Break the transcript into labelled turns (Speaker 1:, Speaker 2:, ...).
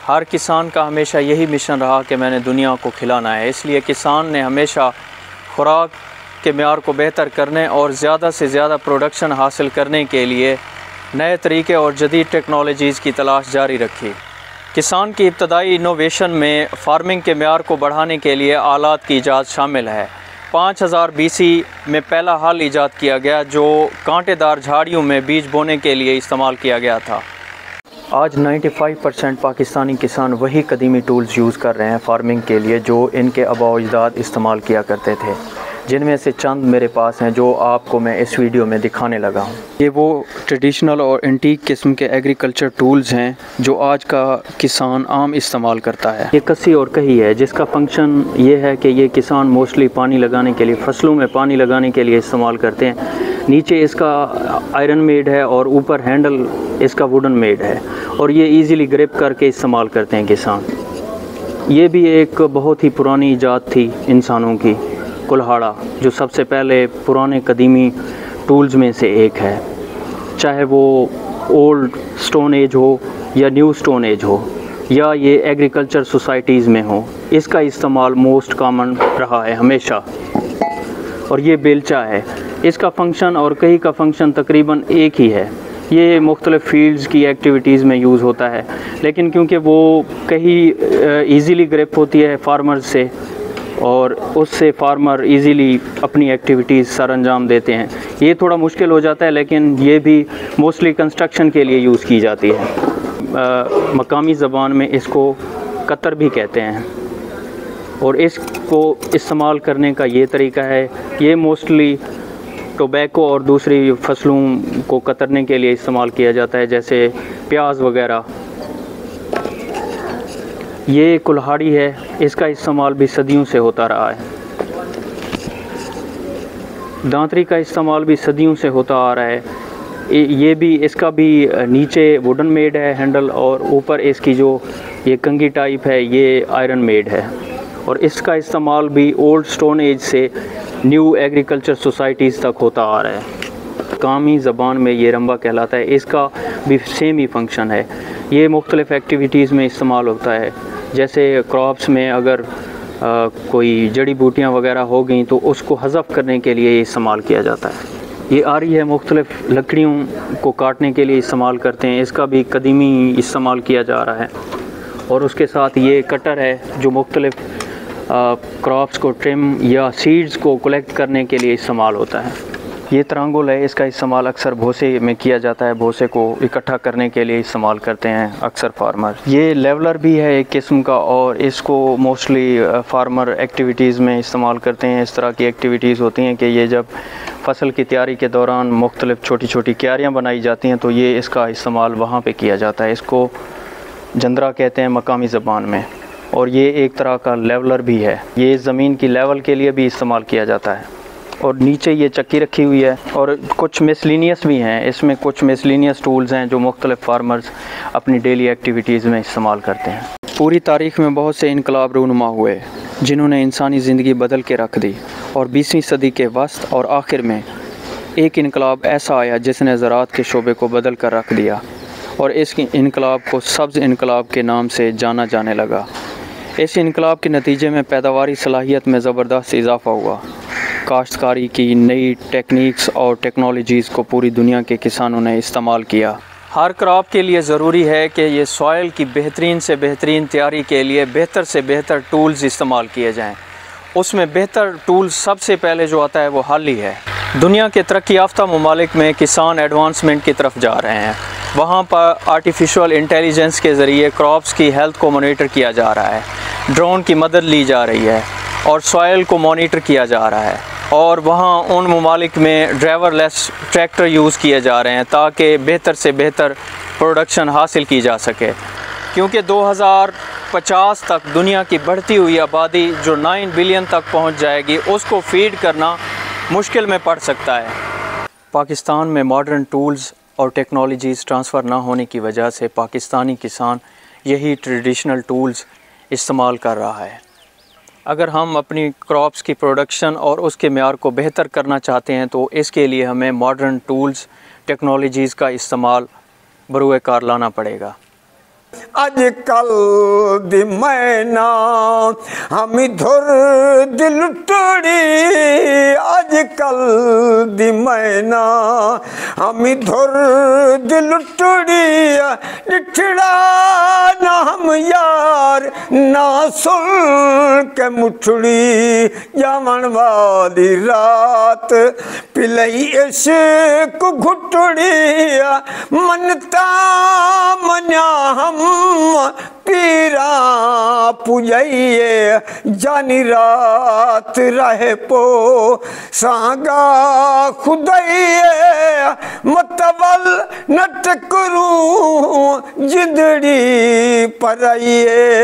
Speaker 1: हर किसान का हमेशा यही मिशन रहा कि मैंने दुनिया को खिलाना है। इसलिए किसान ने हमेशा खुराक के मेयार को बेहतर करने और ज़्यादा से ज़्यादा प्रोडक्शन हासिल करने के लिए नए तरीके और जदीद टेक्नोलॉजीज़ की तलाश जारी रखी। किसान की इब्तदाई इनोवेशन में फार्मिंग के मेयार को बढ़ाने के लिए आलात की ईजाद शामिल है। 5000 BC में पहला हल ईजाद किया गया जो कांटेदार झाड़ियों में बीज बोने के लिए इस्तेमाल किया गया था। आज 95% पाकिस्तानी किसान वही कदीमी टूल्स यूज़ कर रहे हैं फार्मिंग के लिए जो इनके आबाओ अजदाद इस्तेमाल किया करते थे, जिनमें से चंद मेरे पास हैं जो आपको मैं इस वीडियो में दिखाने लगा हूँ। ये वो ट्रेडिशनल और एंटीक किस्म के एग्रीकल्चर टूल्स हैं जो आज का किसान आम इस्तेमाल करता है। ये कसी और कही है जिसका फंक्शन ये है कि ये किसान मोस्टली पानी लगाने के लिए, फसलों में पानी लगाने के लिए इस्तेमाल करते हैं। नीचे इसका आयरन मेड है और ऊपर हैंडल इसका वुडन मेड है और ये इजीली ग्रिप करके इस्तेमाल करते हैं किसान। ये भी एक बहुत ही पुरानी ईजाद थी इंसानों की, कुल्हाड़ा, जो सबसे पहले पुराने कदीमी टूल्स में से एक है। चाहे वो ओल्ड स्टोन एज हो या न्यू स्टोन एज हो या ये एग्रीकल्चर सोसाइटीज़ में हो, इसका इस्तेमाल मोस्ट कॉमन रहा है हमेशा। और ये बेलचा है, इसका फंक्शन और कहीं का फंक्शन तकरीबन एक ही है। ये मुख्तलिफ़ फील्ड्स की एक्टिविटीज़ में यूज़ होता है, लेकिन क्योंकि वो कहीं ईज़िली ग्रिप होती है फार्मर्स से और उससे फार्मर इजीली अपनी एक्टिविटीज़ सर अंजाम देते हैं, ये थोड़ा मुश्किल हो जाता है। लेकिन ये भी मोस्टली कंस्ट्रक्शन के लिए यूज़ की जाती है। मकामी ज़बान में इसको कतर भी कहते हैं और इसको इस्तेमाल करने का ये तरीका है, ये मोस्टली टोबैको और दूसरी फसलों को कतरने के लिए इस्तेमाल किया जाता है, जैसे प्याज वगैरह। ये कुल्हाड़ी है, इसका इस्तेमाल भी सदियों से होता रहा है। दांतरी का इस्तेमाल भी सदियों से होता आ रहा है। ये भी, इसका भी नीचे वुडन मेड है हैंडल और ऊपर इसकी जो ये कंघी टाइप है ये आयरन मेड है। और इसका इस्तेमाल भी ओल्ड स्टोन एज से न्यू एग्रीकल्चर सोसाइटीज़ तक होता आ रहा है। कामी ज़बान में ये रंबा कहलाता है। इसका भी सेम ही फंक्शन है। ये मुख्तलिफ़ एक्टिविटीज़ में इस्तेमाल होता है, जैसे क्रॉप्स में अगर कोई जड़ी बूटियाँ वगैरह हो गई तो उसको हज़फ करने के लिए इस्तेमाल किया जाता है। ये आरी है, मुख्तलिफ़ लकड़ियों को काटने के लिए इस्तेमाल करते हैं, इसका भी कदीमी इस्तेमाल किया जा रहा है। और उसके साथ ये कटर है जो मुख्तलिफ़ क्रॉप्स को ट्रिम या सीड्स को कलेक्ट करने के लिए इस्तेमाल होता है। ये त्रांगुल है, इसका इस्तेमाल अक्सर भूसे में किया जाता है, भूसे को इकट्ठा करने के लिए इस्तेमाल करते हैं अक्सर फार्मर। ये लेवलर भी है एक किस्म का और इसको मोस्टली फार्मर एक्टिविटीज़ में इस्तेमाल करते हैं। इस तरह की एक्टिविटीज़ होती हैं कि ये जब फसल की तैयारी के दौरान मुख्तलिफ़ छोटी छोटी क्यारियाँ बनाई जाती हैं तो ये इसका इस्तेमाल वहाँ पर किया जाता है। इसको जंदरा कहते हैं मकामी ज़बान में। और ये एक तरह का लेवलर भी है, ये ज़मीन की लेवल के लिए भी इस्तेमाल किया जाता है। और नीचे ये चक्की रखी हुई है और कुछ मिसलिनियस भी हैं, इसमें कुछ मिसलिनियस टूल्स हैं जो मुख्तलिफ़ फार्मर्स अपनी डेली एक्टिविटीज़ में इस्तेमाल करते हैं। पूरी तारीख़ में बहुत से इनकलाब रूनुमा हुए जिन्होंने इंसानी ज़िंदगी बदल के रख दी और 20वीं सदी के वस्त और आखिर में एक इनकलाब ऐसा आया जिसने ज़राअत के शोबे को बदल कर रख दिया और इस इनकलाब को सब्ज़ इनकलाब के नाम से जाना जाने लगा। इस इनकलाब के नतीजे में पैदावारी सलाहियत में ज़बरदस्त इजाफ़ा हुआ। काश्तकारी की नई टेक्निक्स और टेक्नोलॉजीज़ को पूरी दुनिया के किसानों ने इस्तेमाल किया। हर क्रॉप के लिए ज़रूरी है कि ये सॉइल की बेहतरीन से बेहतरीन तैयारी के लिए बेहतर से बेहतर टूल्स इस्तेमाल किए जाएँ। उसमें बेहतर टूल सबसे पहले जो आता है वो हल ही है। दुनिया के तरक्की याफ्ता ममालिक में किसान एडवांसमेंट की तरफ जा रहे हैं। वहाँ पर आर्टिफिशियल इंटेलिजेंस के ज़रिए क्रॉप्स की हेल्थ को मॉनिटर किया जा रहा है, ड्रोन की मदद ली जा रही है और सॉइल को मॉनिटर किया जा रहा है। और वहाँ उन ममालिक में ड्राइवरलेस ट्रैक्टर यूज़ किए जा रहे हैं ताकि बेहतर से बेहतर प्रोडक्शन हासिल की जा सके, क्योंकि 2050 तक दुनिया की बढ़ती हुई आबादी जो 9 बिलियन तक पहुँच जाएगी, उसको फीड करना मुश्किल में पड़ सकता है। पाकिस्तान में मॉडर्न टूल्स और टेक्नोलॉजीज़ ट्रांसफ़र ना होने की वजह से पाकिस्तानी किसान यही ट्रेडिशनल टूल्स इस्तेमाल कर रहा है। अगर हम अपनी क्रॉप्स की प्रोडक्शन और उसके मेयार को बेहतर करना चाहते हैं तो इसके लिए हमें मॉडर्न टूल्स टेक्नोलॉजीज़ का इस्तेमाल बरूए कार लाना पड़ेगा।
Speaker 2: अजकल दी मैना हम धुर दिल टुड़ी, अजकल दी मैना हम धुर दिल टुड़ी, निठड़ा ना हम यार ना सुन के मुठड़ी, जावन वाली रात पिलई इश्क घुटड़ी, मनता मन्या हम पीरा पुजइए, जानी रात रहे पो सांगा खुदइए, मतवल नट करूं जिंदड़ी परइए।